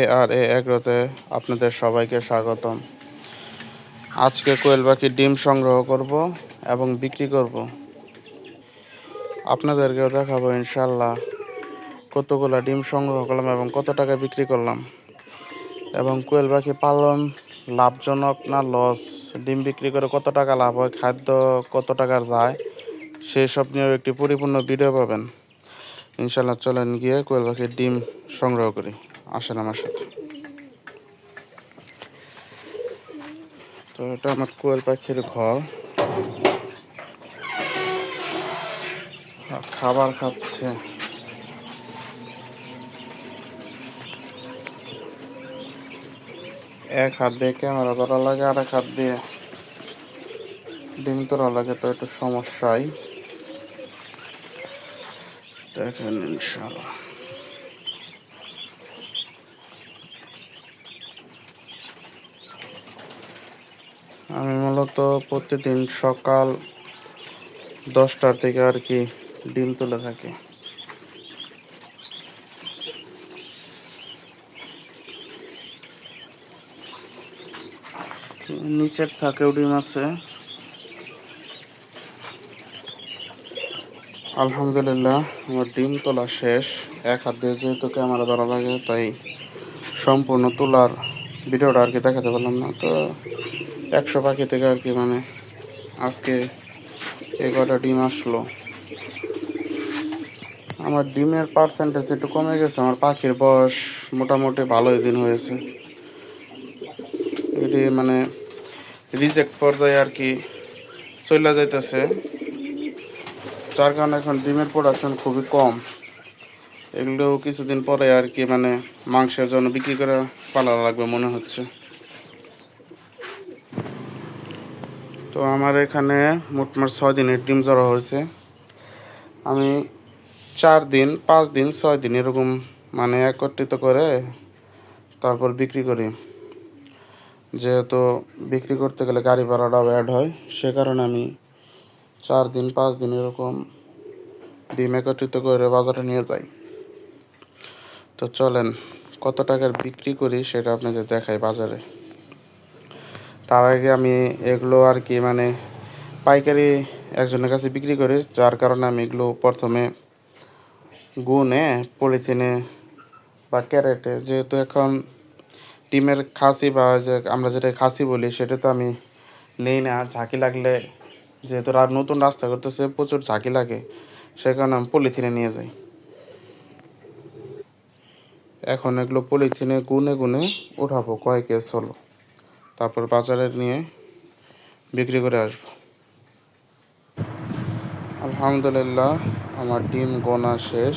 ARA এগ্রোতে আপনাদের সবাইকে স্বাগতম। আজকে কোয়েল পাখির ডিম সংগ্রহ করব এবং বিক্রি করব। আপনাদেরকেও দেখাবো ইনশাল্লাহ কতগুলো ডিম সংগ্রহ করলাম এবং কত টাকা বিক্রি করলাম, এবং কোয়েল পাখি পালন লাভজনক না লস, ডিম বিক্রি করে কত টাকা লাভ হয়, খাদ্য কত টাকার যায়, সেই সব নিয়েও একটি পরিপূর্ণ ভিডিও পাবেন ইনশাল্লাহ। চলেন গিয়ে কোয়েল পাখির ডিম সংগ্রহ করি, আসেন আমার সাথে। তো এটা আমার কোয়েল পাখির ঘর, খাবার খাচ্ছে। এক হাত দিয়ে ক্যামেরা ধরা লাগে, আর এক হাত দিয়ে ডিম তোলা লাগে, তো একটু সমস্যাই। দেখেন ইনশাল্লাহ। আমি মূলত প্রতিদিন সকাল 10টার থেকে আর কি ডিম তুলে থাকি। নিচের থাকেও ডিম আছে। আলহামদুলিল্লাহ আমার ডিম তোলা শেষ। এক হাত দিয়ে যেহেতু ক্যামেরা ধরা লাগে, তাই সম্পূর্ণ তোলার ভিডিওটা আর কি দেখাতে পারলাম না। তো 100 পাখি থেকে আর কি আজকে কটা ডিম আসলো। আমার ডিমের পার্সেন্টেজ একটু কমে গেছে। আমার পাখির বয়স মোটামুটি ভালোই দিন হয়েছে। এটি রিজেক্ট পর্যায়ে আর কি চলে যাইতেছে, যার কারণে এখন ডিমের প্রোডাকশন খুবই কম। এগুলো কিছুদিন পরে আর কি মাংসের জন্য বিক্রি করে পালা লাগবে মনে হচ্ছে। তো আমার এখানে মোটমাট 6 দিনের ডিম জড়ো হয়েছে। আমি 4 দিন 5 দিন 6 দিন এরকম একত্রিত করে তারপর বিক্রি করি। যেহেতু বিক্রি করতে গেলে গাড়ি ভাড়াটাও অ্যাড হয়, সে কারণে আমি 4 দিন 5 দিন এরকম ডিম একত্রিত করে বাজারে নিয়ে যাই। তো চলেন কত টাকার বিক্রি করি সেটা আপনাদের দেখাই বাজারে। তার আগে আমি এগুলো আর কি পাইকারি একজনের কাছে বিক্রি করি, যার কারণে আমি এগুলো প্রথমে গুনে পলিথিনে বা ক্যারেটে, যেহেতু এখন ডিমের খাসি বা যে আমরা যেটা খাসি বলি সেটা তো আমি নেই না। ঝাঁকি লাগলে, যেহেতু নতুন রাস্তা করতেছে প্রচুর ঝাঁকি লাগে, সে কারণে আমি পলিথিনে নিয়ে যাই। এখন এগুলো পলিথিনে গুনে গুনে উঠাবো কয় কেস হলো, তারপর বাজারে নিয়ে বিক্রি করে আসবো। আলহামদুলিল্লাহ আমার ডিম গোনা শেষ।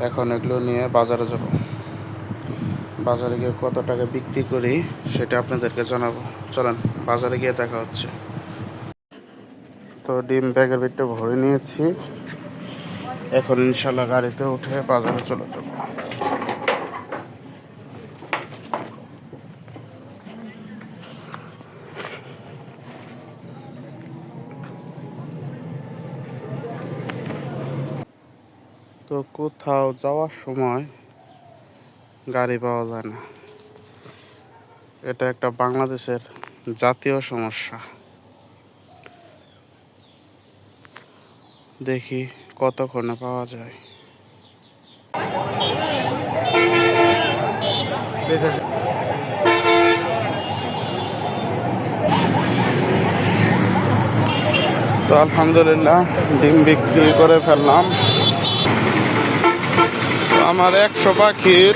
এখন এগুলো নিয়ে বাজারে যাব। বাজারে গিয়ে কত টাকা বিক্রি করি সেটা আপনাদেরকে জানাবো। চলেন বাজারে গিয়ে দেখা হচ্ছে। তো ডিম ব্যাগের ভিতরে ভরে নিয়েছি, এখন ইনশাল্লাহ গাড়িতে উঠে বাজারে চলে যাবো। তো কোথাও যাওয়ার সময় গাড়ি পাওয়া যায় না, এটা একটা বাংলাদেশের জাতীয় সমস্যা। দেখি কতক্ষণে পাওয়া যায়। তো আলহামদুলিল্লাহ ডিম বিক্রি করে ফেললাম। আমার 100 পাখির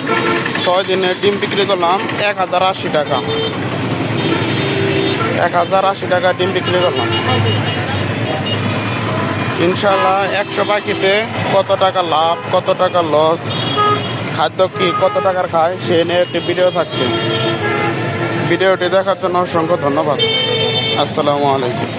6 দিনের ডিম বিক্রি করলাম 1080 টাকা। 1080 টাকা ডিম বিক্রি করলাম। ইনশাল্লাহ 100 পাখিতে কত টাকা লাভ, কত টাকা লস, খাদ্য কি কত টাকার খায় সে নিয়ে একটি ভিডিও থাকবে। ভিডিওটি দেখার জন্য অসংখ্য ধন্যবাদ। আসসালামু আলাইকুম।